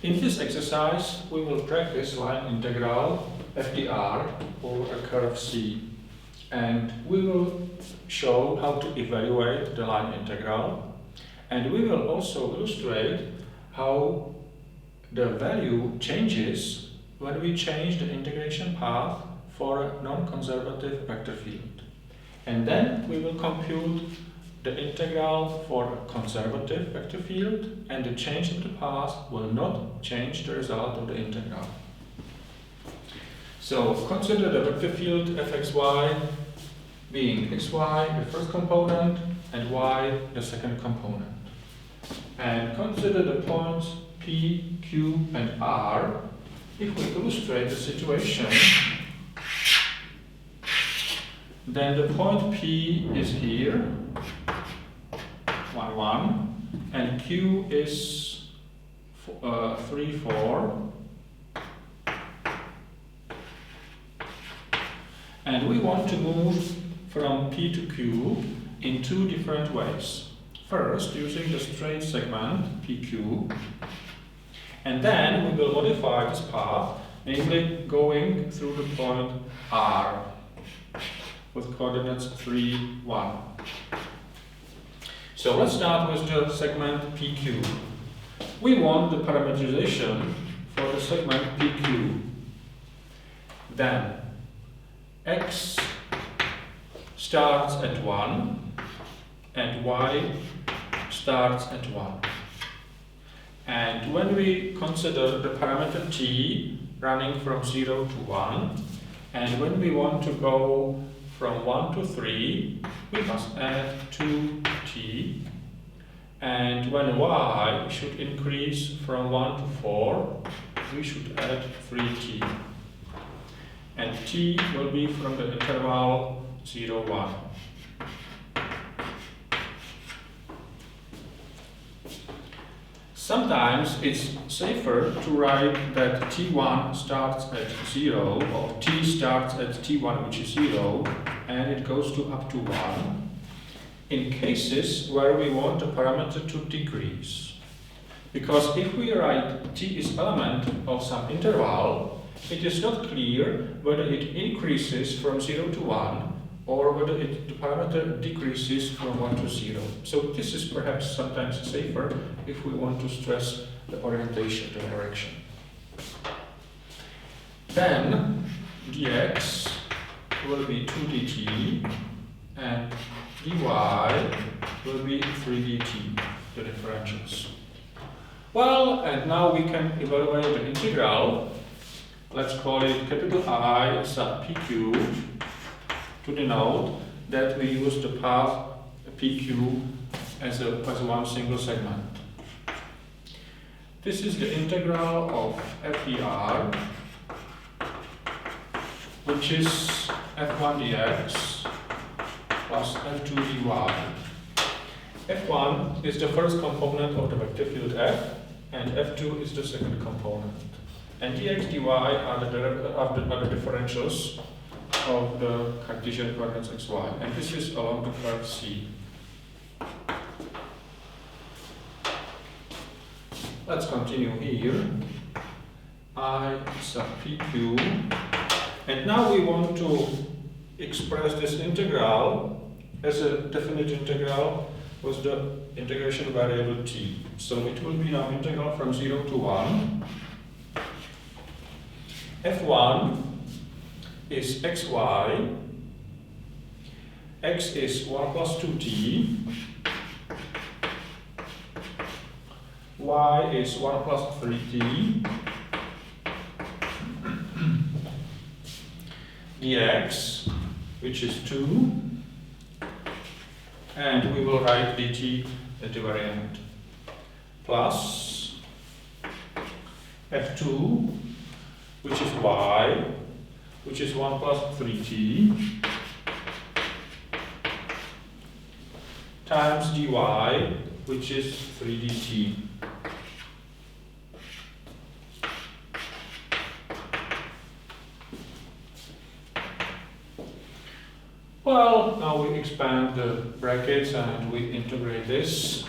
In this exercise, we will practice line integral FDR over a curve C, and we will show how to evaluate the line integral, and we will also illustrate how the value changes when we change the integration path for a non-conservative vector field. And then we will compute the integral for a conservative vector field, and the change of the path will not change the result of the integral. So consider the vector field fxy being xy, the first component, and y, the second component. And consider the points P, Q, and R. If we illustrate the situation, then the point P is here, 1, 1, and Q is 3, 4. And we want to move from P to Q in two different ways. First, using the straight segment PQ, and then we will modify this path, namely going through the point R with coordinates 3, 1. So let's start with the segment PQ. We want the parameterization for the segment PQ. Then x starts at 1 and y starts at 1. And when we consider the parameter t running from 0 to 1, and when we want to go from 1 to 3, we must add 2t, and when y should increase from 1 to 4, we should add 3t, and t will be from the interval 0, 1. Sometimes it's safer to write that t1 starts at 0, or t starts at t1, which is 0, and it goes to up to 1, in cases where we want the parameter to decrease. Because if we write t is element of some interval, it is not clear whether it increases from 0 to 1, or whether the parameter decreases from 1 to 0. So this is perhaps sometimes safer if we want to stress the orientation, the direction. Then dx will be 2dt, and dy will be 3dt, the differentials. Well, and now we can evaluate the integral. Let's call it capital I sub PQ, to denote that we use the path PQ as one single segment. This is the integral of FDR, which is f1 dx plus f2 dy. f1 is the first component of the vector field f, and f2 is the second component. And dx dy are the differentials of the Cartesian coordinates xy, and this is along the curve C. Let's continue here. I sub PQ, and now we want to express this integral as a definite integral with the integration variable t. So it will be now integral from 0 to 1. f1 is xy, x is 1 plus 2t, y is 1 plus 3t, dx, which is 2, and we will write dt at the variant, plus f2, which is y, which is 1 plus 3t, times dy, which is 3dt. Well, now we expand the brackets and we integrate this.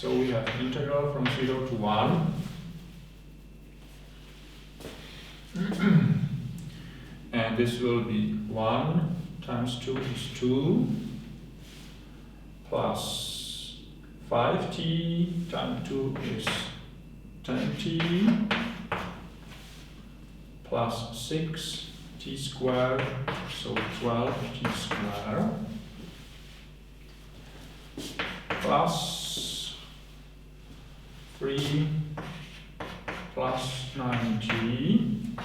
So we have integral from 0 to 1. And this will be 1 times 2 is 2 plus 5t times 2 is 10t plus 6t squared, so 12t squared plus 3 plus 9t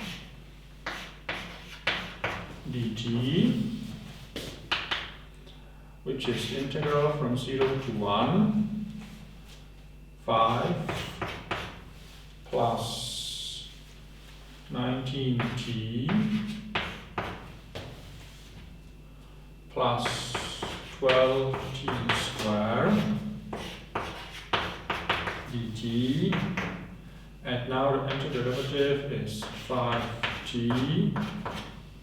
dt, which is integral from 0 to 1, 5 plus 19t plus 12t squared dt, and now the antiderivative is 5t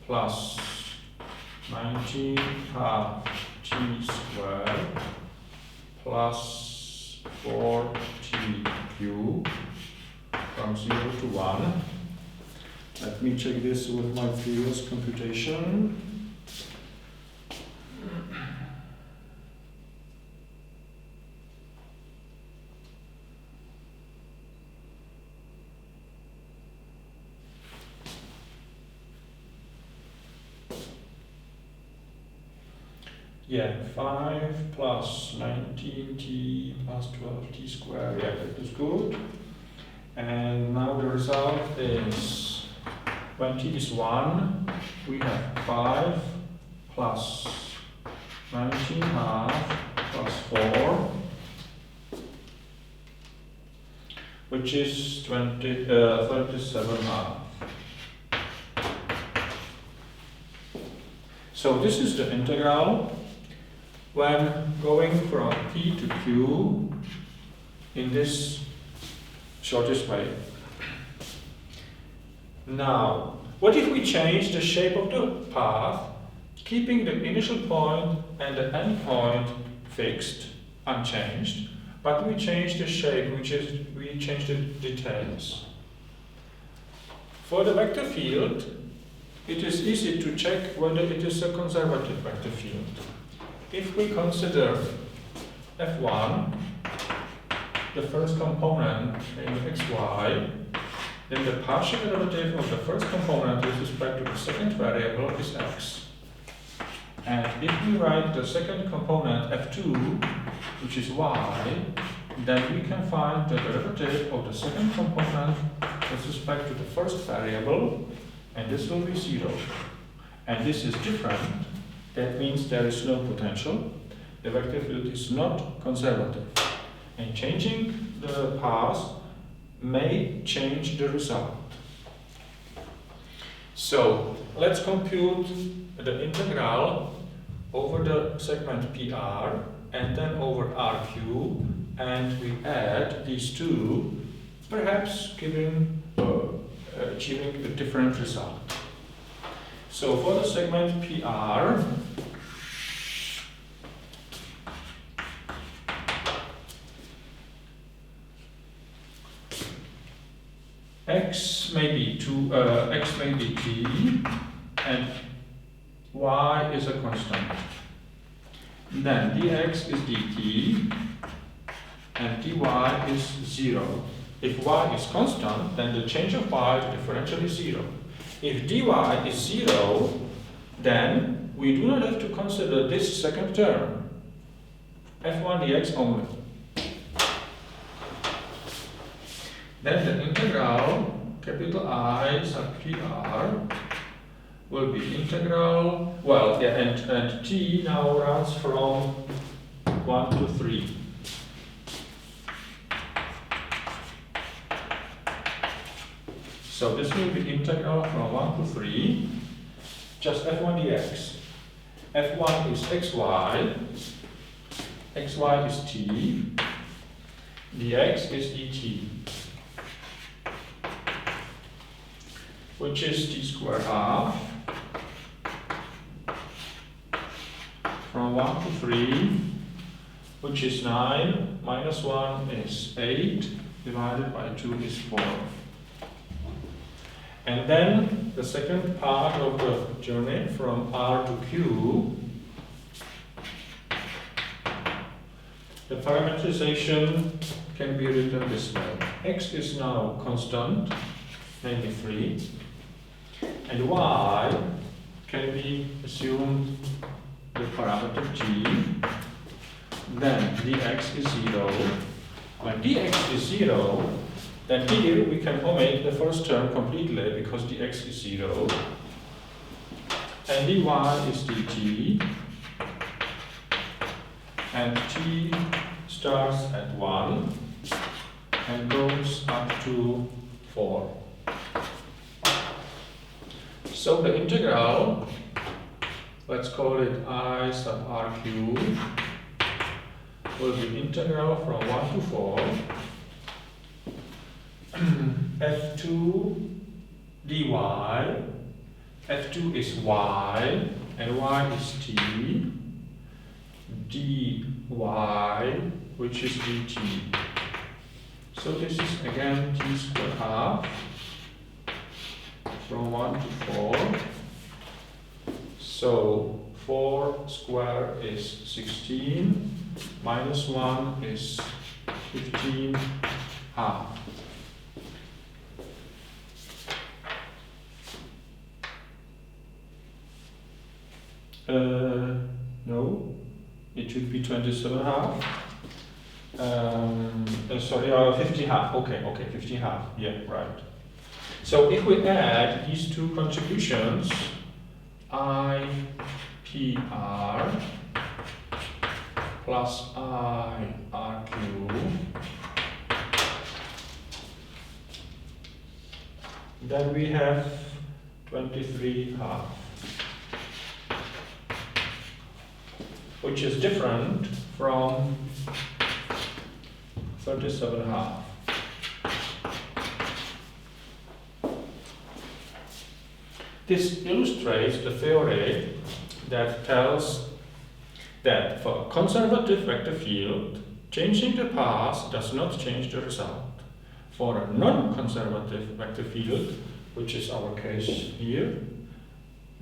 plus 19 half t squared plus 4t cubed from 0 to 1. Let me check this with my previous computation. Yeah, 5 plus 19t plus 12t squared, yeah, that is good. And now the result is, when t is 1, we have 5 plus 19 half plus 4, which is 37 half. So this is the integral when going from p to q in this shortest way. Now, what if we change the shape of the path, keeping the initial point and the end point fixed, unchanged, but we change the shape, we change the details. For the vector field, it is easy to check whether it is a conservative vector field. If we consider f1, the first component in xy, then the partial derivative of the first component with respect to the second variable is x. And if we write the second component f2, which is y, then we can find the derivative of the second component with respect to the first variable, and this will be 0. And this is different. That means there is no potential. The vector field is not conservative. And changing the path may change the result. So let's compute the integral over the segment PR and then over RQ, and we add these two, perhaps achieving a different result. So for the segment PR, x may be t, and y is a constant. Then dx is dt, and dy is 0. If y is constant, then the change of y to differential is 0. If dy is 0, then we do not have to consider this second term, f1 dx only. Then the integral, capital I sub PR, will be integral, well, yeah, and t now runs from 1 to 3. So this will be integral from 1 to 3, just f1 dx. f1 is xy, xy is t, dx is dt, which is t squared half from 1 to 3 which is 9, minus 1 is 8, divided by 2 is 4. And then the second part of the journey from R to Q, the parameterization can be written this way. X is now constant, namely 3, and Y can be assumed the parameter G. Then dx is 0. When dx is 0, then here we can omit the first term completely because dx is 0. And dy is dt. And t starts at 1 and goes up to 4. So the integral, let's call it I sub r cubed, will be integral from 1 to 4 f2 dy, f2 is y, and y is t, dy, which is dt. So this is again t squared half from 1 to 4. So 4 square is 16, minus 1 is 15 half. No, it should be 27 half. Sorry, 50 half. Okay, 50 half. Yeah, right. So if we add these two contributions, I PR plus I RQ, then we have 23 half, which is different from 37 half. This illustrates the theory that tells that for a conservative vector field, changing the path does not change the result. For a non-conservative vector field, which is our case here,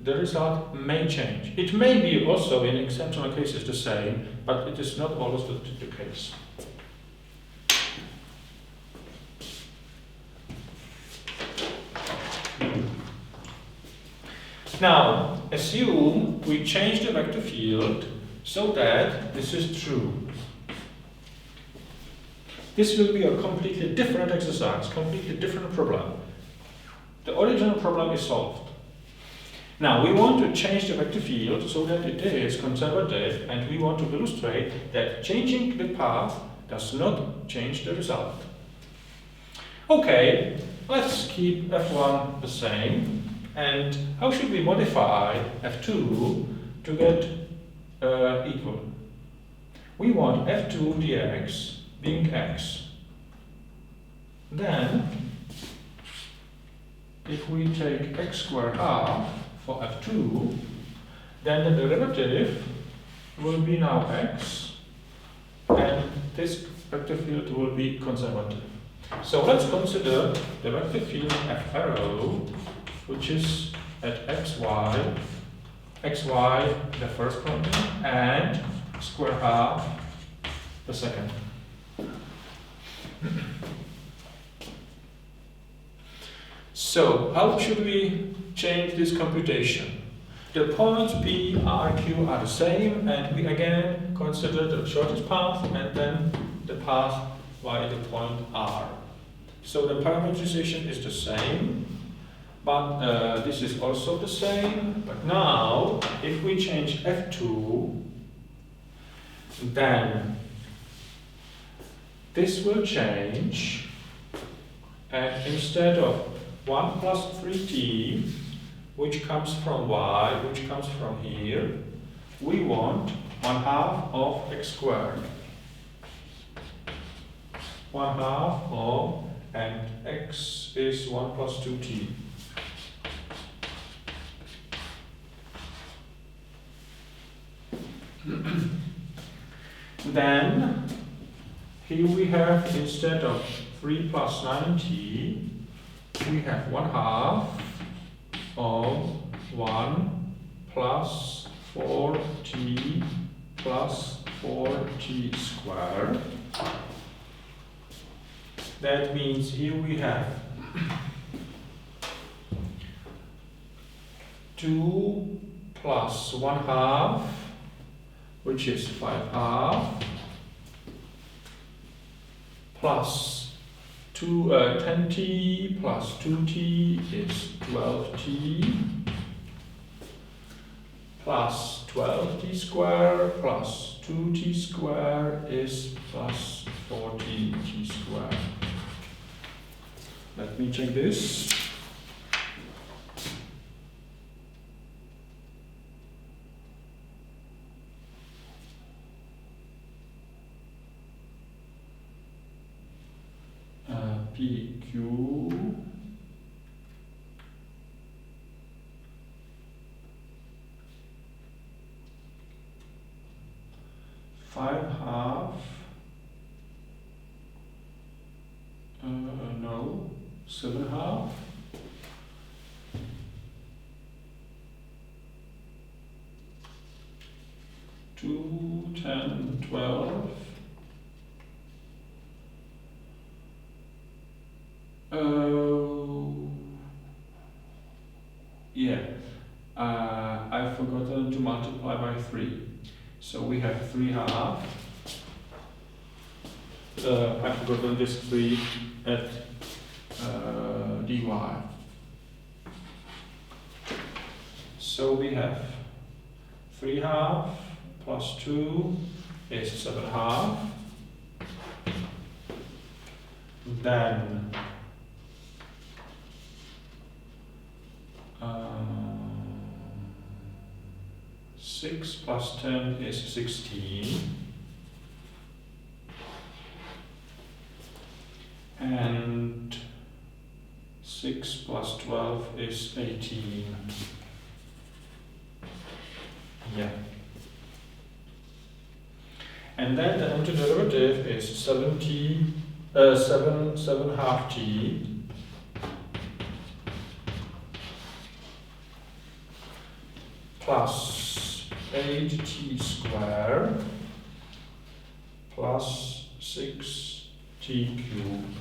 the result may change. It may be also in exceptional cases the same, but it is not always the case. Now, assume we change the vector field so that this is true. This will be a completely different exercise, completely different problem. The original problem is solved. Now, we want to change the vector field so that it is conservative, and we want to illustrate that changing the path does not change the result. Okay, let's keep f1 the same. And how should we modify f2 to get equal? We want f2 dx being x. Then, if we take x squared half for f2, then the derivative will be now x, and this vector field will be conservative. So let's consider the vector field f arrow, which is at xy the first coordinate and square half the second. So how should we change this computation? The points P, R, Q are the same, and we again consider the shortest path and then the path via the point R. So the parameterization is the same. But this is also the same. But now, if we change f2, then this will change, and instead of 1 plus 3t, which comes from y, which comes from here, we want 1/2 of x squared. 1/2 of, and x is 1 plus 2t. Then here we have, instead of 3 plus 90, we have 1/2 of 1 plus 4t plus 4t squared. That means here we have 2 plus 1/2, which is 5/2, plus 10t plus 2t is 12t, plus 12t squared plus 2t squared is plus 14t squared. Let me check this. PQ 5/2, no, 7/2, 2, 10, 12, I've forgotten to multiply by 3. So we have 3/2. I've forgotten this 3 at dy. So we have 3/2 plus 2 is 7/2. Then 6 plus 10 is 16. And 6 plus 12 is 18. Yeah. And then the antiderivative is 7/2t plus 8t squared plus 6t cubed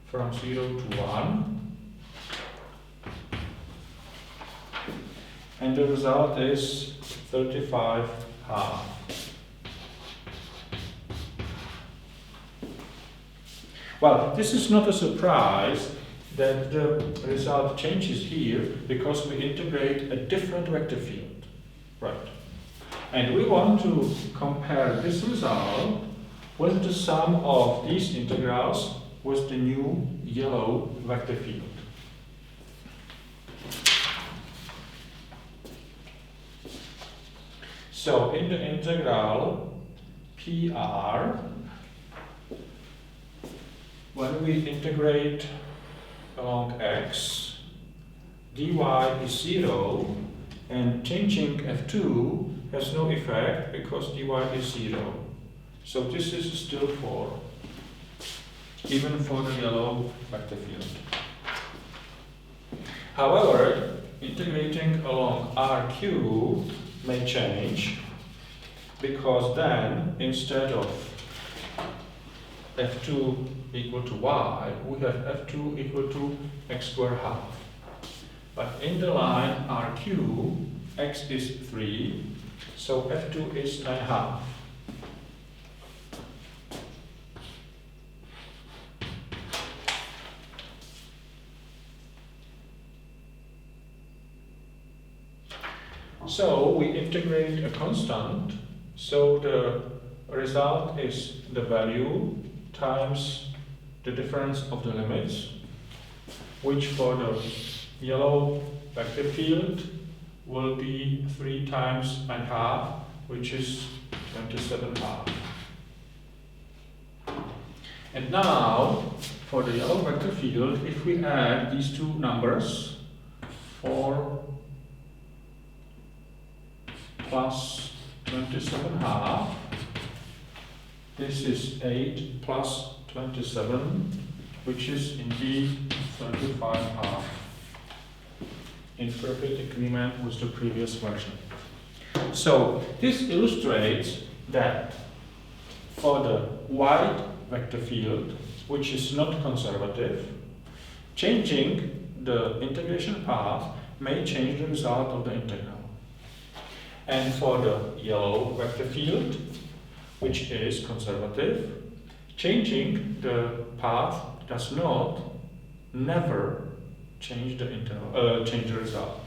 from 0 to 1. And the result is 35/2. Well, this is not a surprise that the result changes here because we integrate a different vector field, right? And we want to compare this result with the sum of these integrals with the new yellow vector field. So in the integral PR, when we integrate along x, dy is 0, and changing f2 has no effect because dy is 0. So this is still 4, even for the yellow vector field. However, integrating along RQ may change, because then instead of f2 equal to y, we have f2 equal to x squared half. But in the line RQ, x is 3, so f2 is 9/2. So we integrate a constant, so the result is the value times the difference of the limits, which for the yellow vector field will be 3 times 9/2, which is 27/2. And now, for the yellow vector field, if we add these two numbers, 4 plus 27.5. This is 8 plus 27, which is indeed 25.5. In perfect agreement with the previous version. So this illustrates that for the wide vector field, which is not conservative, changing the integration path may change the result of the integral. And for the yellow vector field, which is conservative, changing the path does not, never change the result.